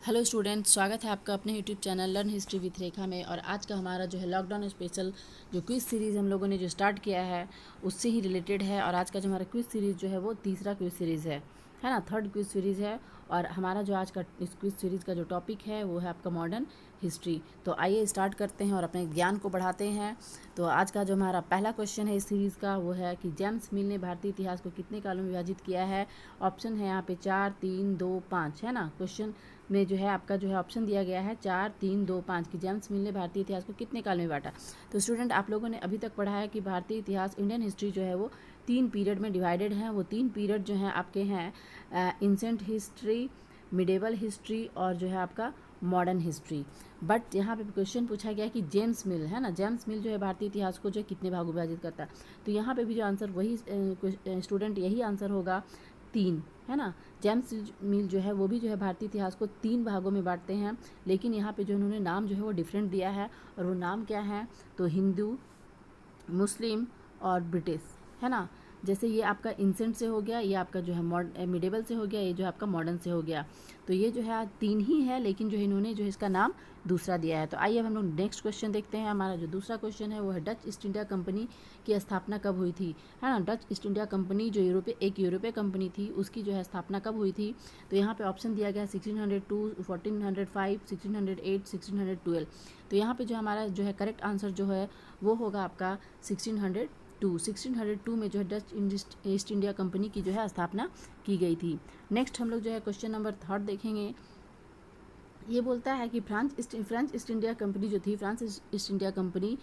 Hello students, स्वागत है आपका अपने YouTube channel learn history with Rekha में। और आज का हमारा जो है लॉकडाउन स्पेशल जो क्विज सीरीज़ हम लोगों ने जो स्टार्ट किया है उससे ही रिलेटेड है। और आज का जो हमारा क्विज सीरीज़ जो है वो तीसरा क्विज सीरीज़ है ना, थर्ड क्विज सीरीज़ है। और हमारा जो आज का इस क्विज सीरीज़ का जो टॉपिक है वो है आपका मॉडर्न हिस्ट्री। तो आइए स्टार्ट करते हैं और अपने ज्ञान को बढ़ाते हैं। तो आज का जो हमारा पहला क्वेश्चन है इस सीरीज़ का वो है कि जेम्स मिल ने भारतीय इतिहास को कितने कालों में विभाजित किया है। ऑप्शन है यहाँ पे 4, 3, 2, 5 है ना। क्वेश्चन में जो है आपका जो है ऑप्शन दिया गया है 4, 3, 2, 5 कि जेम्स मिल ने भारतीय इतिहास को कितने काल में बांटा। तो स्टूडेंट, आप लोगों ने अभी तक पढ़ा है कि भारतीय इतिहास, इंडियन हिस्ट्री जो है वो 3 पीरियड में डिवाइडेड है। वो 3 पीरियड जो हैं आपके हैं एंशिएंट हिस्ट्री, मिडेवल हिस्ट्री और जो है आपका मॉडर्न हिस्ट्री। बट यहाँ पे क्वेश्चन पूछा गया कि जेम्स मिल है ना, जेम्स मिल जो है भारतीय इतिहास को जो कितने भागों में विभाजित करता है। तो यहाँ पे भी जो आंसर वही स्टूडेंट यही आंसर होगा 3 है ना। जेम्स मिल जो है वो भी जो है भारतीय इतिहास को 3 भागों में बांटते हैं। लेकिन यहाँ पे जो उन्होंने नाम जो है वो डिफरेंट दिया है। और वो नाम क्या है, तो हिंदू, मुस्लिम और ब्रिटिश है ना। जैसे ये आपका इंसेंट से हो गया, ये आपका जो है मिडेवल से हो गया, ये जो है आपका मॉडर्न से हो गया। तो ये जो है 3 ही है, लेकिन जो इन्होंने जो है इसका नाम दूसरा दिया है। तो आइए अब हम लोग नेक्स्ट क्वेश्चन देखते हैं। हमारा जो दूसरा क्वेश्चन है वो है डच ईस्ट इंडिया कंपनी की स्थापना कब हुई थी, है ना। डच ईस्ट इंडिया कंपनी जो एक यूरोपीय कंपनी थी, उसकी जो है स्थापना कब हुई थी। तो यहाँ पे ऑप्शन दिया गया है 1602, 1405, 1608, 1612। तो यहाँ पे जो हमारा जो है करेक्ट आंसर जो है वो होगा आपका 1602 में जो है डच ईस्ट इंडिया कंपनी की जो है स्थापना की गई थी। नेक्स्ट हम लोग जो है क्वेश्चन नंबर 3 देखेंगे। ये बोलता है कि फ्रेंच ईस्ट इंडिया कंपनी जो थी, फ्रांस ईस्ट इंडिया कंपनी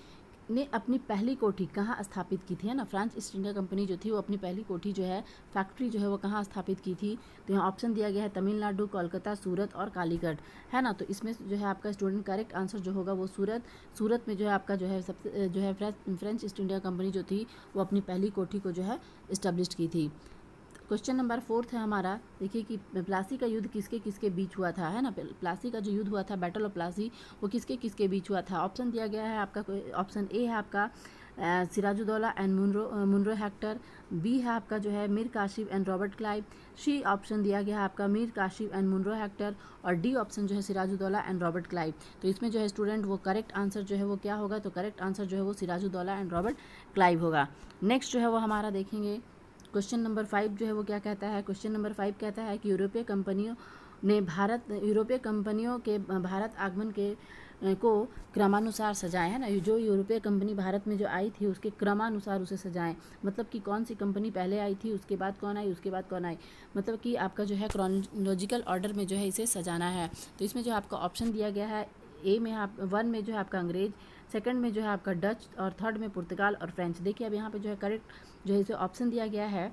ने अपनी पहली कोठी कहाँ स्थापित की थी, है ना। फ्रांस ईस्ट इंडिया कंपनी जो थी वो अपनी पहली कोठी जो है, फैक्ट्री जो है वो कहाँ स्थापित की थी। तो यहाँ ऑप्शन दिया गया है तमिलनाडु, कोलकाता, सूरत और कालीगढ़, है ना। तो इसमें जो है आपका स्टूडेंट करेक्ट आंसर जो होगा वो सूरत में जो है आपका जो है सबसे जो है फ्रेंच ईस्ट इंडिया कंपनी जो थी वो अपनी पहली कोठी को जो है इस्टेब्लिश की थी। क्वेश्चन नंबर 4 है हमारा। देखिए कि प्लासी का युद्ध किसके किसके बीच हुआ था, है ना। प्लासी का जो युद्ध हुआ था, बैटल ऑफ प्लासी, वो किसके किसके बीच हुआ था। ऑप्शन दिया गया है आपका, ऑप्शन ए है आपका Sirajuddaulah and Munro Hector, B है आपका जो है Mir Qasim and Robert Clive, C option दिया गया है आपका Mir Qasim and Munro Hector, और डी ऑप्शन जो है सिराजुद्दौला एंड रॉबर्ट क्लाइव। तो इसमें जो है स्टूडेंट वो करेक्ट आंसर जो है वो क्या होगा, तो करेक्ट आंसर जो है वो सिराजुद्दौला एंड रॉबर्ट क्लाइव होगा। नेक्स्ट जो है वो हमारा देखेंगे क्वेश्चन नंबर 5 जो है वो क्या कहता है। क्वेश्चन नंबर 5 कहता है कि यूरोपीय कंपनियों के भारत आगमन के को क्रमानुसार सजाएं, है ना। जो यूरोपीय कंपनी भारत में जो आई थी उसके क्रमानुसार उसे सजाएं। मतलब कि कौन सी कंपनी पहले आई थी, उसके बाद कौन आई, उसके बाद कौन आई, मतलब कि आपका जो है क्रोनोलॉजिकल ऑर्डर में जो है इसे सजाना है। तो इसमें जो आपका ऑप्शन दिया गया है, ए में आप 1 में जो है आपका अंग्रेज, सेकंड में जो है आपका डच और थर्ड में पुर्तगाल और फ्रेंच। देखिए अब यहाँ पे जो है करेक्ट जो है इसे ऑप्शन दिया गया है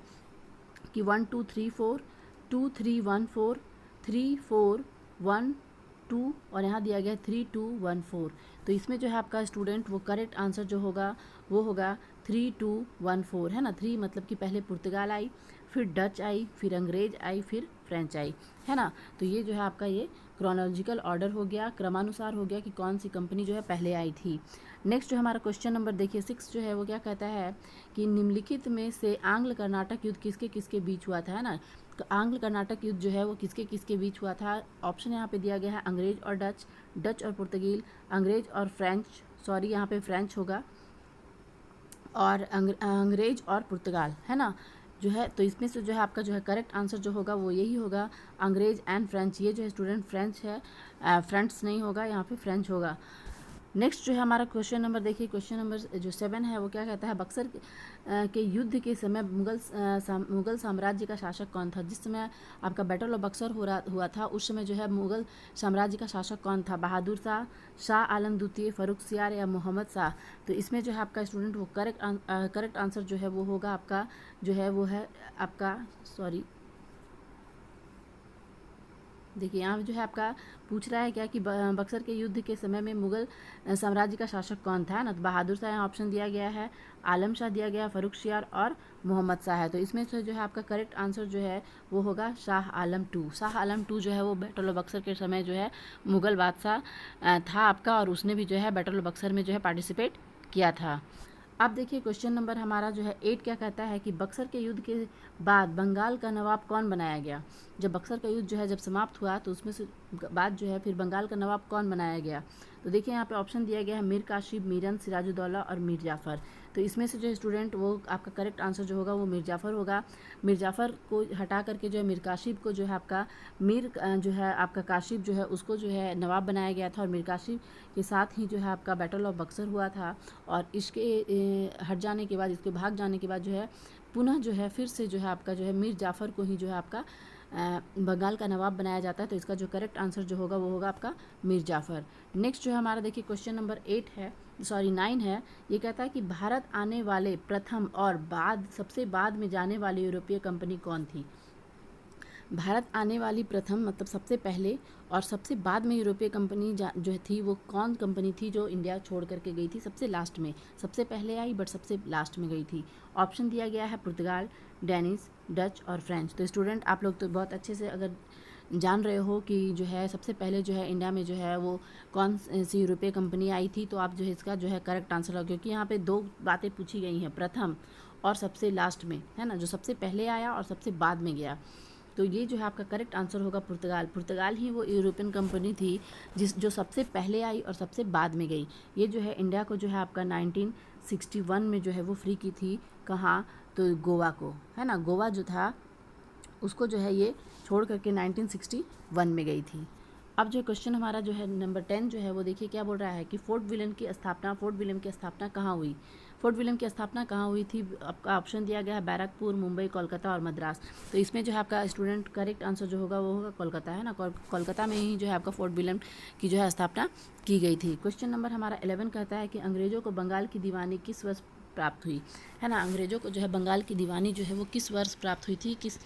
कि 1 2 3 4, 2 3 1 4, 3 4 1 2 और यहाँ दिया गया 3 2 1 4। तो इसमें जो है आपका स्टूडेंट वो करेक्ट आंसर जो होगा वो होगा 3 2 1 4, है ना। 3 मतलब कि पहले पुर्तगाल आई, फिर डच आई, फिर अंग्रेज आई, फिर फ्रेंच आई, है ना। तो ये जो है आपका ये क्रोनोलॉजिकल ऑर्डर हो गया, क्रमानुसार हो गया कि कौन सी कंपनी जो है पहले आई थी। नेक्स्ट जो हमारा क्वेश्चन नंबर देखिए 6 जो है वो क्या कहता है कि निम्नलिखित में से आंग्ल कर्नाटक युद्ध किसके किसके बीच हुआ था, है ना। तो आंग्ल कर्नाटक युद्ध जो है वो किसके किसके बीच हुआ था। ऑप्शन यहाँ पे दिया गया है अंग्रेज और डच, डच और पुर्तगील, अंग्रेज और फ्रेंच, सॉरी यहाँ पे फ्रेंच होगा, और अंग्रेज और पुर्तगाल, है ना जो है। तो इसमें से जो है आपका जो है करेक्ट आंसर जो होगा वो यही होगा, अंग्रेज एंड फ्रेंच। ये जो है स्टूडेंट फ्रेंच है, फ्रेंच नहीं होगा, यहाँ पे फ्रेंच होगा। नेक्स्ट जो है हमारा क्वेश्चन नंबर देखिए, क्वेश्चन नंबर जो 7 है वो क्या कहता है, बक्सर के युद्ध के समय मुगल साम्राज्य का शासक कौन था। जिस समय आपका बैटल ऑफ बक्सर हुआ था उस समय जो है मुगल साम्राज्य का शासक कौन था, बहादुर शाह, शाह आलम द्वितीय, फर्रुखसियार या मोहम्मद शाह। तो इसमें जो है आपका स्टूडेंट वो करेक्ट आंसर जो है वो होगा आपका जो है वो है आपका, सॉरी देखिए यहाँ जो है आपका पूछ रहा है क्या कि बक्सर के युद्ध के समय में मुगल साम्राज्य का शासक कौन था ना। तो बहादुर शाह यहाँ ऑप्शन दिया गया है, आलम शाह दिया गया, फर्रुखसियार और मोहम्मद शाह है। तो इसमें से जो है आपका करेक्ट आंसर जो है वो होगा शाह आलम टू। शाह आलम टू जो है वो बैटल ऑफ बक्सर के समय जो है मुगल बादशाह था आपका, और उसने भी जो है बैटल ऑफ बक्सर में जो है पार्टिसिपेट किया था। अब देखिए क्वेश्चन नंबर हमारा जो है 8 क्या कहता है कि बक्सर के युद्ध के बाद बंगाल का नवाब कौन बनाया गया। जब बक्सर का युद्ध जो है जब समाप्त हुआ तो उसमें से बाद जो है फिर बंगाल का नवाब कौन बनाया गया? तो देखिए यहाँ पे ऑप्शन दिया गया है मीर कासिम, मीरन, सिराजुद्दौला और मीर जाफ़र। तो इसमें से जो स्टूडेंट वो आपका करेक्ट आंसर जो होगा वो मीर जाफ़र होगा। मीर जाफ़र को हटा करके जो है मीर कासिम को जो है आपका जो है आपका कासिम जो है उसको जो है नवाब बनाया गया था, और मीर कासिम के साथ ही जो है आपका बैटल ऑफ बक्सर हुआ था। और इसके हट जाने के बाद, इसके भाग जाने के बाद जो है पुनः जो है फिर से जो है आपका जो है मीर जाफ़र को ही जो है आपका बंगाल का नवाब बनाया जाता है। तो इसका जो करेक्ट आंसर जो होगा वो होगा आपका मीर जाफ़र। नेक्स्ट जो है हमारा देखिए क्वेश्चन नंबर 9 है। ये कहता है कि भारत आने वाले प्रथम और सबसे बाद में जाने वाली यूरोपीय कंपनी कौन थी? भारत आने वाली प्रथम मतलब सबसे पहले, और सबसे बाद में यूरोपीय कंपनी जो थी वो कौन कंपनी थी जो इंडिया छोड़ करके गई थी सबसे लास्ट में? सबसे पहले आई बट सबसे लास्ट में गई थी। ऑप्शन दिया गया है पुर्तगाल, डेनिश, डच और फ्रेंच। तो स्टूडेंट आप लोग तो बहुत अच्छे से अगर जान रहे हो कि जो है सबसे पहले जो है इंडिया में जो है वो कौन सी यूरोपीय कंपनी आई थी, तो आप जो है इसका जो है करेक्ट आंसर होगा, क्योंकि यहाँ पे दो बातें पूछी गई हैं, प्रथम और सबसे लास्ट में, है ना, जो सबसे पहले आया और सबसे बाद में गया। तो ये जो है आपका करेक्ट आंसर होगा पुर्तगाल। पुर्तगाल ही वो यूरोपियन कंपनी थी जो सबसे पहले आई और सबसे बाद में गई। ये जो है इंडिया को जो है आपका 1961 में जो है वो फ्री की थी। कहाँ? तो गोवा को, है ना, गोवा जो था उसको जो है ये छोड़ करके 1961 में गई थी। अब जो क्वेश्चन हमारा जो है नंबर 10 जो है वो देखिए क्या बोल रहा है कि फोर्ट विलियम की स्थापना कहाँ हुई? फोर्ट विलियम की स्थापना कहाँ हुई थी? आपका ऑप्शन दिया गया है बैरकपुर, मुंबई, कोलकाता और मद्रास। तो इसमें जो है आपका स्टूडेंट करेक्ट आंसर जो होगा वो होगा कोलकाता, है ना। कोलकाता में ही जो है आपका फोर्ट विलियम की जो है स्थापना की गई थी। क्वेश्चन नंबर हमारा 11 कहता है कि अंग्रेजों को बंगाल की दीवानी किस वर्ष प्राप्त हुई? है ना, अंग्रेजों को जो है बंगाल की दीवानी जो है वो किस वर्ष प्राप्त हुई थी, किस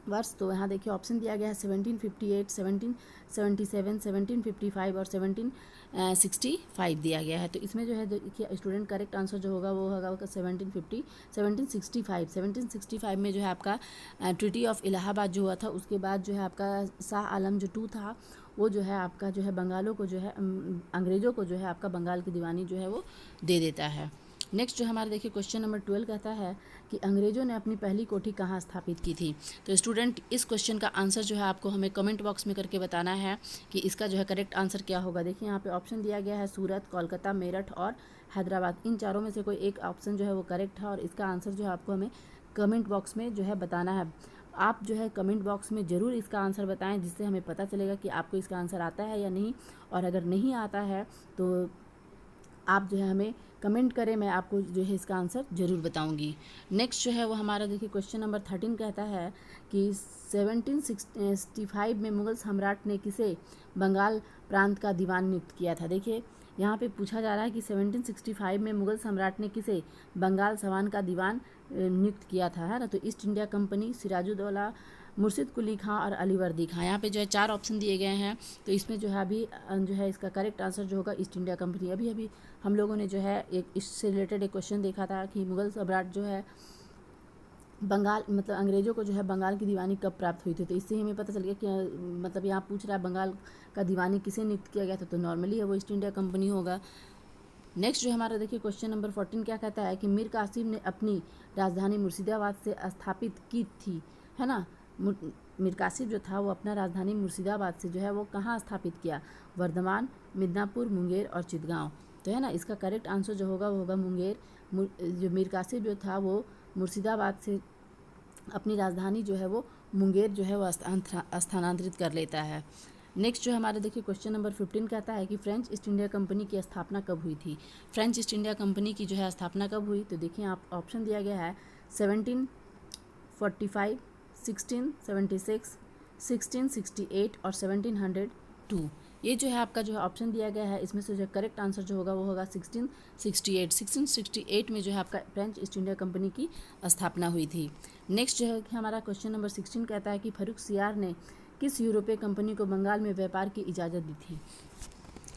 वर्ष? तो यहाँ देखिए ऑप्शन दिया गया है 1758, 1777, 1755 और 1765 दिया गया है। तो इसमें जो है देखिए स्टूडेंट करेक्ट आंसर जो होगा वो होगा 1765 में जो है आपका ट्रीटी ऑफ इलाहाबाद जो हुआ था, उसके बाद जो है आपका शाह आलम जो 2 था वो जो है आपका जो है बंगालों को जो है अंग्रेज़ों को जो है आपका बंगाल की दीवानी जो है वो दे देता है। नेक्स्ट जो हमारा देखिए क्वेश्चन नंबर 12 कहता है कि अंग्रेज़ों ने अपनी पहली कोठी कहाँ स्थापित की थी? तो स्टूडेंट इस क्वेश्चन का आंसर जो है आपको हमें कमेंट बॉक्स में करके बताना है कि इसका जो है करेक्ट आंसर क्या होगा। देखिए यहाँ पे ऑप्शन दिया गया है सूरत, कोलकाता, मेरठ और हैदराबाद। इन चारों में से कोई एक ऑप्शन जो है वो करेक्ट है, और इसका आंसर जो है आपको हमें कमेंट बॉक्स में जो है बताना है। आप जो है कमेंट बॉक्स में ज़रूर इसका आंसर बताएं, जिससे हमें पता चलेगा कि आपको इसका आंसर आता है या नहीं, और अगर नहीं आता है तो आप जो है हमें कमेंट करें, मैं आपको जो है इसका आंसर ज़रूर बताऊंगी। नेक्स्ट जो है वो हमारा देखिए क्वेश्चन नंबर 13 कहता है कि 1765 में मुग़ल सम्राट ने किसे बंगाल प्रांत का दीवान नियुक्त किया था? देखिए यहाँ पे पूछा जा रहा है कि 1765 में मुग़ल सम्राट ने किसे बंगाल सवान का दीवान नियुक्त किया था, है ना। तो ईस्ट इंडिया कंपनी, सिराजुद्दौला, मुर्शिद कुली खां और अलीवर्दी खां। यहाँ पे जो है 4 ऑप्शन दिए गए हैं। तो इसमें जो है अभी जो है इसका करेक्ट आंसर जो होगा ईस्ट इंडिया कंपनी। अभी हम लोगों ने जो है एक इससे रिलेटेड एक क्वेश्चन देखा था कि मुग़ल सम्राट जो है बंगाल मतलब अंग्रेज़ों को जो है बंगाल की दीवानी कब प्राप्त हुई थी। तो इससे हमें पता चल गया कि मतलब यहाँ पूछ रहा है बंगाल का दीवानी किसे नियुक्त किया गया था, तो नॉर्मली है वो ईस्ट इंडिया कंपनी होगा। नेक्स्ट जो हमारा देखिए क्वेश्चन नंबर 14 क्या कहता है कि मीर कासिम ने अपनी राजधानी मुर्शिदाबाद से स्थापित की थी, है ना। मीर कासिम जो था वो अपना राजधानी मुर्शिदाबाद से जो है वो कहाँ स्थापित किया? वर्धमान, मिदनापुर, मुंगेर और चितगांव। तो है ना, इसका करेक्ट आंसर जो होगा वो होगा मुंगेर। जो मीर कासिम जो था वो मुर्शिदाबाद से अपनी राजधानी जो है वो मुंगेर जो है वो स्थानांतरित कर लेता है। नेक्स्ट जो हमारा देखिए क्वेश्चन नंबर 15 कहता है कि फ्रेंच ईस्ट इंडिया कंपनी की स्थापना कब हुई थी? फ्रेंच ईस्ट इंडिया कंपनी की जो है स्थापना कब हुई? तो देखिए आप ऑप्शन दिया गया है 1745, 1676, 1668 और 1702। ये जो है आपका जो है ऑप्शन दिया गया है, इसमें से जो करेक्ट आंसर जो होगा वो होगा 1668। 1668 में जो है आपका फ्रेंच ईस्ट इंडिया कंपनी की स्थापना हुई थी। नेक्स्ट जो है कि हमारा क्वेश्चन नंबर 16 कहता है कि फर्रुख सियार ने किस यूरोपीय कंपनी को बंगाल में व्यापार की इजाज़त दी थी,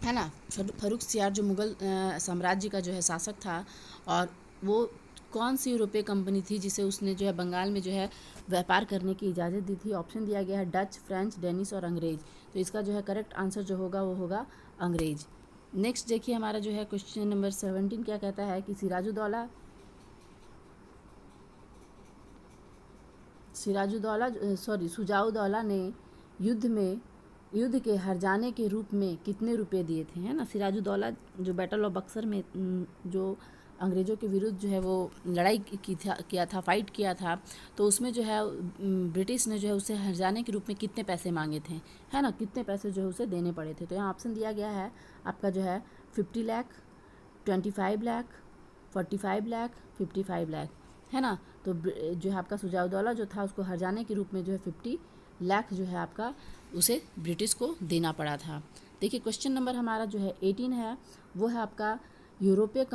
है ना। फर्रुख सियार जो मुग़ल साम्राज्य का जो है शासक था, और वो कौन सी यूरोपीय कंपनी थी जिसे उसने जो है बंगाल में जो है व्यापार करने की इजाज़त दी थी? ऑप्शन दिया गया है डच, फ्रेंच, डेनिश और अंग्रेज़। तो इसका जो है करेक्ट आंसर जो होगा वो होगा अंग्रेज़। नेक्स्ट देखिए हमारा जो है क्वेश्चन नंबर 17 क्या कहता है कि सुजाउद्दौला ने युद्ध के हार जाने के रूप में कितने रुपए दिए थे, है ना। सिराजुद्दौला जो बैटल ऑफ बक्सर में जो अंग्रेज़ों के विरुद्ध जो है वो लड़ाई किया था, फाइट किया था, तो उसमें जो है ब्रिटिश ने जो है उसे हार जाने के रूप में कितने पैसे मांगे थे, है ना, कितने पैसे जो है उसे देने पड़े थे। तो यहाँ ऑप्शन दिया गया है आपका जो है 50 लाख, 25 लाख, 45 लाख, 55 लाख, है ना। तो जो है आपका सुजाउद्दौला जो था उसको हर जाने के रूप में जो है 50 लाख जो है आपका उसे ब्रिटिश को देना पड़ा था। देखिए क्वेश्चन नंबर हमारा जो है 18 है, वो है आपका यूरोपीय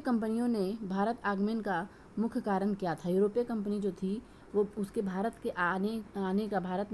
कंपनियों ने भारत आगमन का मुख्य कारण क्या था। यूरोपीय कंपनी जो थी वो उसके भारत में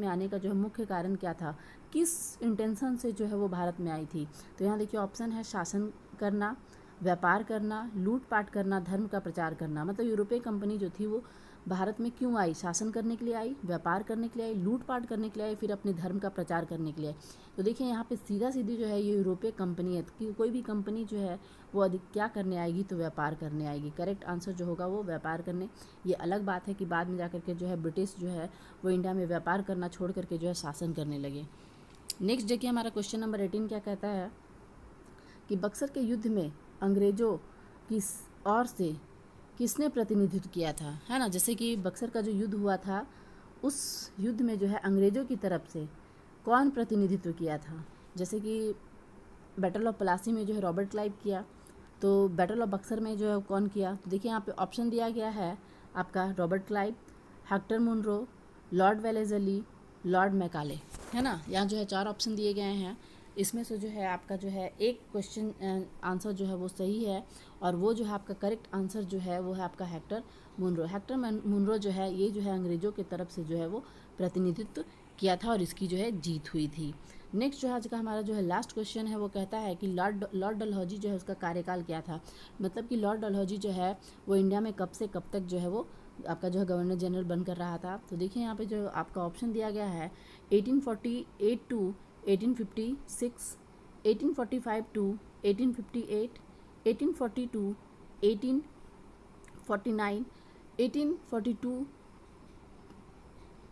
आने का जो है मुख्य कारण क्या था, किस इंटेंशन से जो है वो भारत में आई थी। तो यहाँ देखिए ऑप्शन है शासन करना, व्यापार करना, लूटपाट करना, धर्म का प्रचार करना। मतलब यूरोपीय कंपनी जो थी वो भारत में क्यों आई, शासन करने के लिए आई, व्यापार करने के लिए आई, लूटपाट करने के लिए आई, फिर अपने धर्म का प्रचार करने के लिए आई। तो देखिए यहाँ पे सीधा सीधी जो है ये यूरोपीय कंपनी है कि कोई भी कंपनी जो है वो अधिक क्या करने आएगी, तो व्यापार करने आएगी। करेक्ट आंसर जो होगा वो व्यापार करने। ये अलग बात है कि बाद में जाकर के जो है ब्रिटिश जो है वो इंडिया में व्यापार करना छोड़ करके जो है शासन करने लगे। नेक्स्ट देखिए हमारा क्वेश्चन नंबर 18 क्या कहता है कि बक्सर के युद्ध में अंग्रेजों की ओर से किसने प्रतिनिधित्व किया था, है ना। जैसे कि बक्सर का जो युद्ध हुआ था उस युद्ध में जो है अंग्रेजों की तरफ से कौन प्रतिनिधित्व किया था। जैसे कि बैटल ऑफ प्लासी में जो है रॉबर्ट क्लाइव किया, तो बैटल ऑफ बक्सर में जो है कौन किया। तो देखिए यहाँ पे ऑप्शन दिया गया है आपका Robert Clive, Hector Munro, Lord Wellesley, Lord Macaulay, है ना। यहाँ जो है 4 ऑप्शन दिए गए हैं, इसमें से जो है आपका जो है एक क्वेश्चन आंसर जो है वो सही है, और वो जो है आपका करेक्ट आंसर जो है वो है आपका हेक्टर मुनरो। हेक्टर मुनरो जो है ये जो है अंग्रेज़ों की तरफ से जो है वो प्रतिनिधित्व किया था और इसकी जो है जीत हुई थी। नेक्स्ट जो है आज का हमारा जो है लास्ट क्वेश्चन है, वो कहता है कि लॉर्ड डलहौजी जो है उसका कार्यकाल क्या था। मतलब कि लॉर्ड डलहौजी जो है वो इंडिया में कब से कब तक जो है वो आपका जो है गवर्नर जनरल बनकर रहा था। तो देखिए यहाँ पे जो आपका ऑप्शन दिया गया है 1848 टू 1856, 1845 टू 1858, 1840 टू 1849,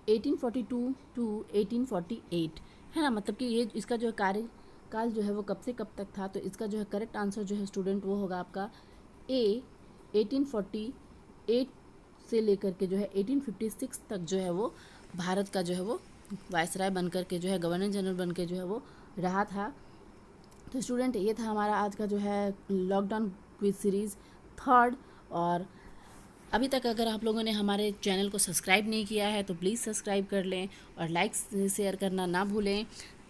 1842 टू 1848, है ना। मतलब कि ये इसका जो है कार्यकाल जो है वो कब से कब तक था। तो इसका जो है करेक्ट आंसर जो है स्टूडेंट वो होगा आपका ए 1848 से लेकर के जो है 1856 तक जो है वो भारत का जो है वो वायसराय बनकर के जो है गवर्नर जनरल बन के जो है वो रहा था। तो स्टूडेंट ये था हमारा आज का जो है लॉकडाउन क्विज सीरीज़ 3rd। और अभी तक अगर आप लोगों ने हमारे चैनल को सब्सक्राइब नहीं किया है तो प्लीज़ सब्सक्राइब कर लें और लाइक शेयर करना ना भूलें।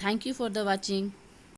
Thank you for the watching.